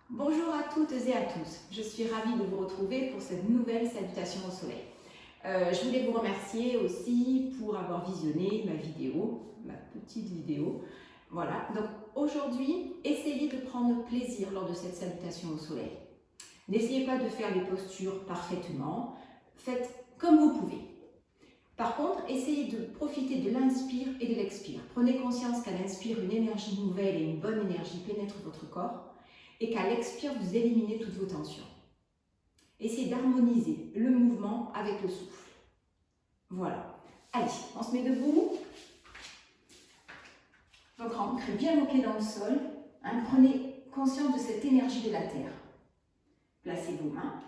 Bonjour à toutes et à tous, je suis ravie de vous retrouver pour cette nouvelle salutation au soleil. Je voulais vous remercier aussi pour avoir visionné ma vidéo, ma petite vidéo. Voilà, donc aujourd'hui, essayez de prendre plaisir lors de cette salutation au soleil. N'essayez pas de faire les postures parfaitement, faites comme vous pouvez. Par contre, essayez de profiter de l'inspire et de l'expire. Prenez conscience qu'à l'inspire, une énergie nouvelle et une bonne énergie pénètrent votre corps et qu'à l'expire, vous éliminez toutes vos tensions. Essayez d'harmoniser le mouvement avec le souffle. Voilà. Allez, on se met debout. Votre ancre est bien ancrée dans le sol. Prenez conscience de cette énergie de la terre. Placez vos mains.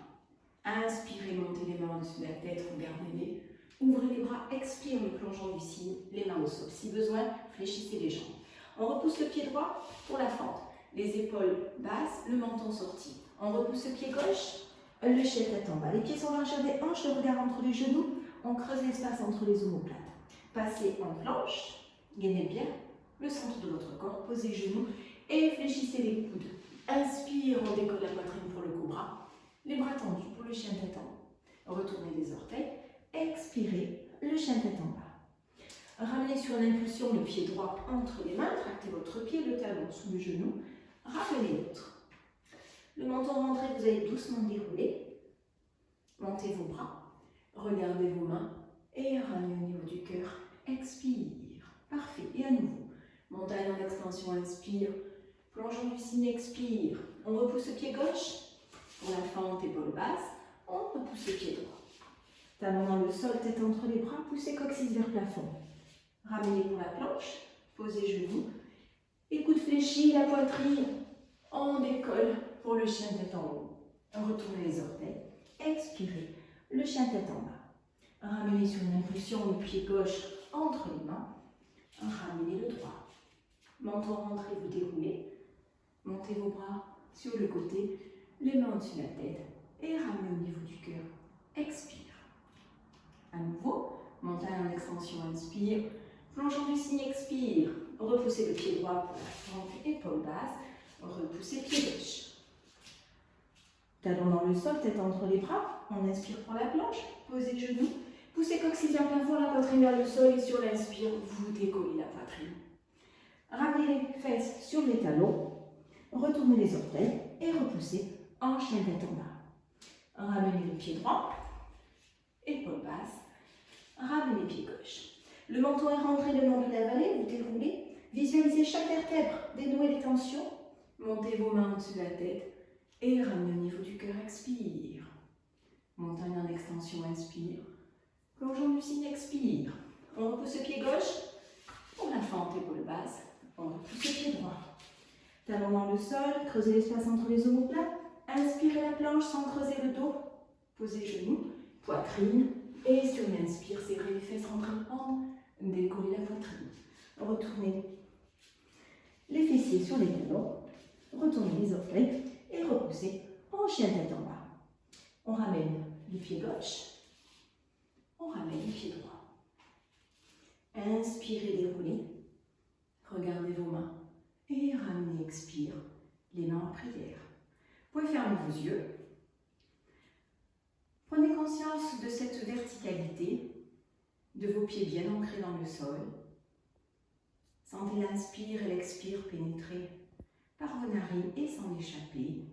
Inspirez, montez les mains au-dessus de la tête, regardez-les. Ouvrez les bras, expire le plongeon du cygne, les mains au sol. Si besoin, fléchissez les jambes. On repousse le pied droit pour la fente. Les épaules basses, le menton sorti. On repousse le pied gauche, le chien tête en bas. Les pieds sont largeur des hanches, le regard entre les genoux. On creuse l'espace entre les omoplates. Passez en planche, gainez bien le centre de votre corps, posez les genoux et fléchissez les coudes. Inspire, on décolle la poitrine pour le cobra. Les bras tendus pour le chien tête en haut. Retournez les orteils. Expirez, le chien tête en bas. Ramenez sur l'impulsion le pied droit entre les mains. Tractez votre pied, le talon sous le genou. Ramenez l'autre. Le menton rentré, vous allez doucement dérouler. Montez vos bras. Regardez vos mains. Et ramenez au niveau du cœur. Expire. Parfait. Et à nouveau. Montagne en extension, inspire. Plongeon du cygne, expire. On repousse le pied gauche. Pour la fente, épaule basse. On repousse le pied droit. Talon dans le sol, tête entre les bras, poussez coccyx vers plafond. Ramenez pour la planche, posez genoux. Et coude fléchi, la poitrine, on décolle pour le chien tête en haut. Retournez les orteils, expirez, le chien tête en bas. Ramenez sur une impulsion le pied gauche entre les mains. Ramenez le droit. Menton rentré, vous déroulez. Montez vos bras sur le côté, les mains au-dessus de la tête et ramenez au niveau du cœur. Expire. À nouveau, montagne en extension, inspire. Plongeon du cygne, expire. Repoussez le pied droit pour la fente, épaule basse. Repoussez pied gauche. Talon dans le sol, tête entre les bras. On inspire pour la planche. Posez le genou. Poussez coccyx vers plafond, la poitrine vers le sol. Et sur l'inspire, vous décollez la poitrine. Ramenez les fesses sur les talons. Retournez les orteils et repoussez en chien tête en bas. Ramenez le pied droit. Épaule basse, ramenez pied gauche. Le menton est rentré le long de la vallée, vous déroulez. Visualisez chaque vertèbre, dénouez les tensions. Montez vos mains au-dessus de la tête et ramenez au niveau du cœur, expire. Montagne en extension, inspire. Plongeon du cygne, expire. On repousse le pied gauche pour la fente, épaule basse. On repousse le pied droit. Talon dans le sol, creusez l'espace entre les omoplates. Inspirez la planche sans creuser le dos. Posez genoux. Poitrine, et sur l'inspire, serrez les fesses, rentrez le ventre, décollez la poitrine. Retournez les fessiers sur les talons, retournez les orteils et repoussez en chien tête en bas. On ramène le pied gauche, on ramène le pied droit. Inspirez, déroulez, regardez vos mains et ramenez, expire, les mains en prière. Vous pouvez fermer vos yeux. Prenez conscience de cette verticalité, de vos pieds bien ancrés dans le sol. Sentez l'inspire et l'expire pénétrer par vos narines et s'en échapper.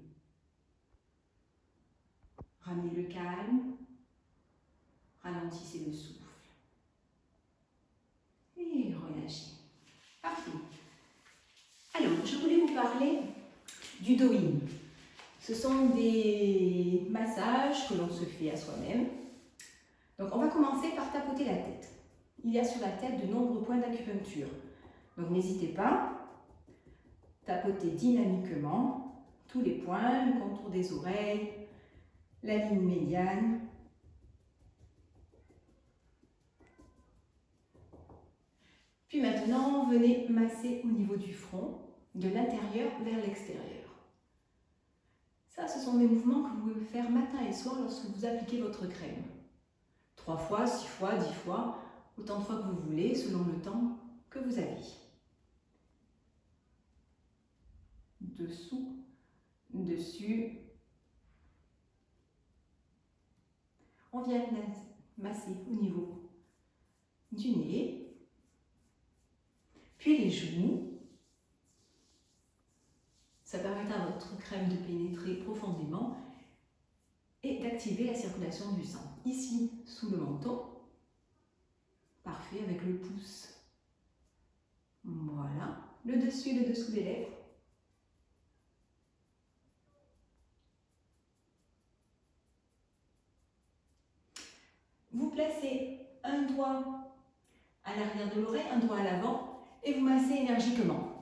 Ramenez le calme, ralentissez le souffle et relâchez. Parfait. Alors, je voulais vous parler du Do-In. Ce sont des massages que l'on se fait à soi-même. Donc, on va commencer par tapoter la tête. Il y a sur la tête de nombreux points d'acupuncture. Donc, n'hésitez pas, tapotez dynamiquement tous les points, le contour des oreilles, la ligne médiane. Puis maintenant, venez masser au niveau du front, de l'intérieur vers l'extérieur. Ça, ce sont des mouvements que vous pouvez faire matin et soir lorsque vous appliquez votre crème. 3 fois, 6 fois, 10 fois, autant de fois que vous voulez, selon le temps que vous avez. Dessous, dessus. On vient masser au niveau du nez, puis les joues. Ça permettra à votre crème de pénétrer profondément et d'activer la circulation du sang. Ici, sous le menton, parfait avec le pouce. Voilà, le dessus et le dessous des lèvres. Vous placez un doigt à l'arrière de l'oreille, un doigt à l'avant et vous massez énergiquement.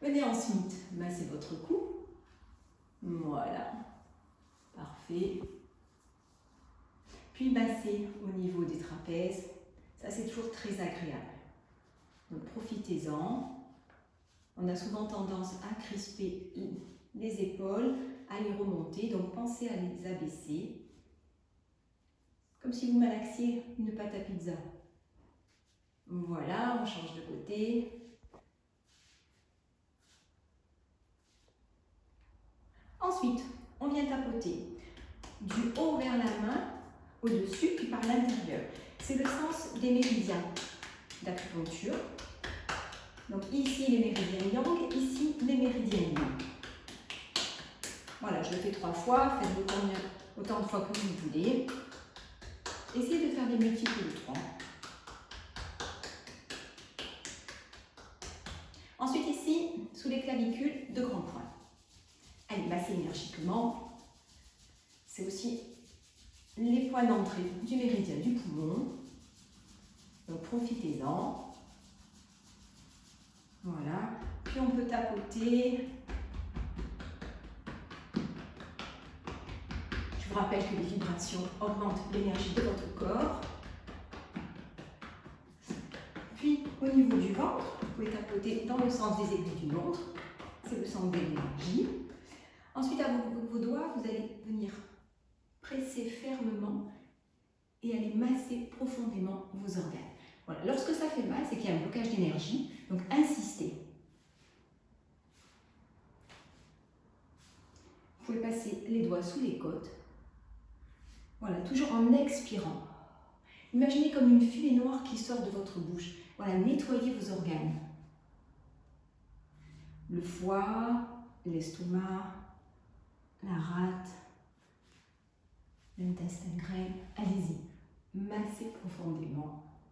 Venez ensuite masser votre cou. Voilà, parfait. Puis massez au niveau des trapèzes. Ça, c'est toujours très agréable. Donc, profitez-en. On a souvent tendance à crisper les épaules, à les remonter. Donc, pensez à les abaisser. Comme si vous malaxiez une pâte à pizza. Voilà, on change de côté. Ensuite, on vient tapoter du haut vers la main, au-dessus, puis par l'intérieur. C'est le sens des méridiens d'acupuncture. Donc ici les méridiens yang, ici les méridiens yin. Voilà, je le fais 3 fois, faites-le autant de fois que vous voulez. Essayez de faire des multiples de 3. Ensuite ici, sous les clavicules, 2 grands points. Allez, massez énergiquement. C'est aussi les points d'entrée du méridien du poumon. Donc profitez-en. Voilà. Puis on peut tapoter. Je vous rappelle que les vibrations augmentent l'énergie de votre corps. Puis au niveau du ventre, vous pouvez tapoter dans le sens des aiguilles d'une montre. C'est le sens de l'énergie. Ensuite, à vos doigts, vous allez venir presser fermement et aller masser profondément vos organes. Voilà. Lorsque ça fait mal, c'est qu'il y a un blocage d'énergie, donc insistez. Vous pouvez passer les doigts sous les côtes. Voilà, toujours en expirant. Imaginez comme une fumée noire qui sort de votre bouche. Voilà, nettoyez vos organes. Le foie, l'estomac, la rate, l'intestin grêle. Allez-y, massez profondément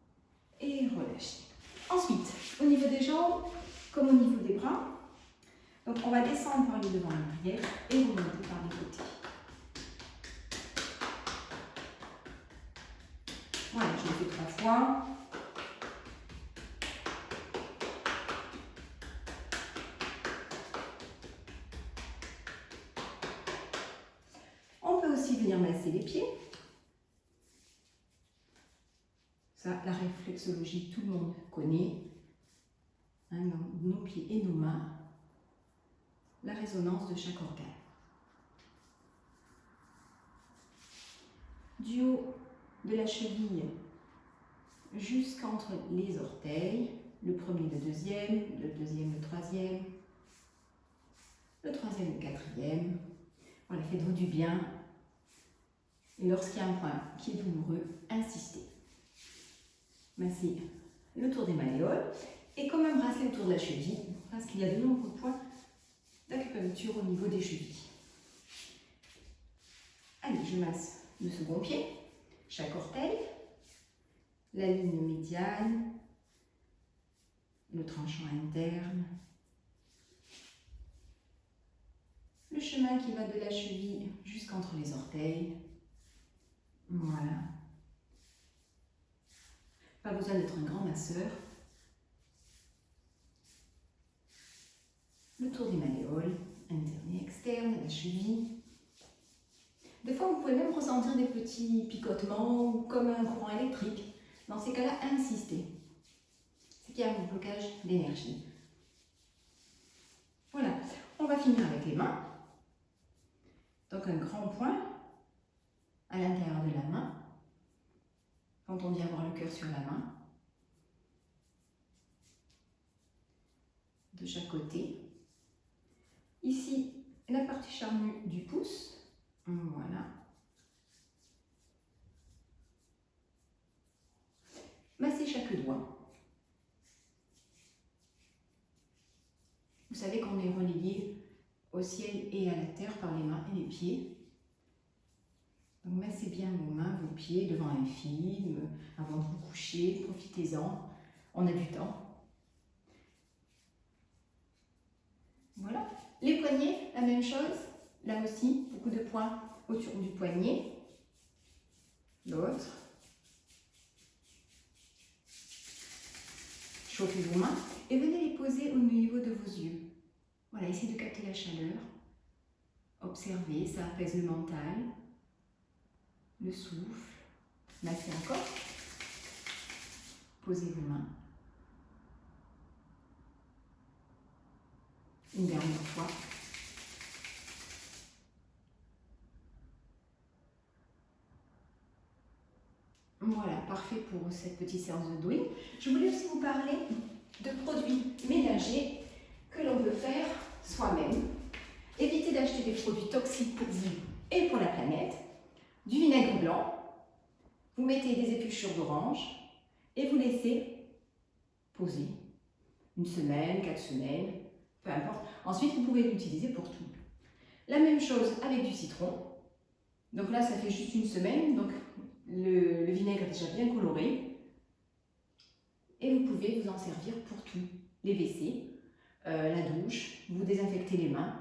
et relâchez. Ensuite, au niveau des jambes, comme au niveau des bras, donc on va descendre par les devants et l'arrière et remonter par les côtés. Voilà, je le fais 3 fois. On peut aussi venir masser les pieds. Ça, la réflexologie, tout le monde connaît. Hein, nos pieds et nos mains. La résonance de chaque organe. Du haut de la cheville jusqu'entre les orteils, le premier, le deuxième, le troisième, le troisième, le quatrième. Voilà, faites-vous du bien. Et lorsqu'il y a un point qui est douloureux, insistez. Massez le tour des malléoles et comme un bracelet autour de la cheville, parce qu'il y a de nombreux points d'acupuncture au niveau des chevilles. Allez, je masse le second pied, chaque orteil, la ligne médiane, le tranchant interne, le chemin qui va de la cheville jusqu'entre les orteils. Voilà. Pas besoin d'être un grand masseur. Le tour des malléoles, interne et externe, la cheville. Des fois, vous pouvez même ressentir des petits picotements ou comme un courant électrique. Dans ces cas-là, insistez. C'est qu'il y a un blocage d'énergie. Voilà. On va finir avec les mains. Donc, un grand point à l'intérieur de la main. Quand on vient avoir le cœur sur la main. de chaque côté. Ici, la partie charnue du pouce. Voilà. Massez chaque doigt. Vous savez qu'on est relié au ciel et à la terre par les mains et les pieds. Donc massez bien vos mains, vos pieds devant un film, avant de vous coucher, profitez-en, on a du temps. Voilà. Les poignets, la même chose, là aussi, beaucoup de points autour du poignet. L'autre. Chauffez vos mains et venez les poser au niveau de vos yeux. Voilà, essayez de capter la chaleur. Observez, ça apaise le mental. Le souffle. Massez encore. Posez vos mains. Une dernière fois. Voilà, parfait pour cette petite séance de douille. Je voulais aussi vous parler de produits ménagers que l'on peut faire soi-même. Évitez d'acheter des produits toxiques pour vous et pour la planète. Du vinaigre blanc, vous mettez des épluchures d'orange et vous laissez poser 1 semaine, 4 semaines, peu importe. Ensuite, vous pouvez l'utiliser pour tout. La même chose avec du citron. Donc là, ça fait juste 1 semaine, donc le vinaigre est déjà bien coloré. Et vous pouvez vous en servir pour tout. Les WC, la douche, vous désinfectez les mains,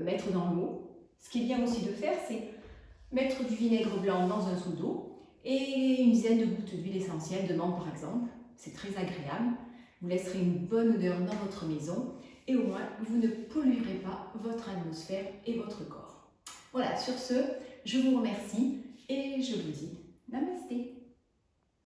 mettre dans l'eau. Ce qui est bien aussi de faire, c'est mettre du vinaigre blanc dans un seau d'eau et une dizaine de gouttes d'huile essentielle de menthe par exemple. C'est très agréable. Vous laisserez une bonne odeur dans votre maison et au moins vous ne polluerez pas votre atmosphère et votre corps. Voilà, sur ce, je vous remercie.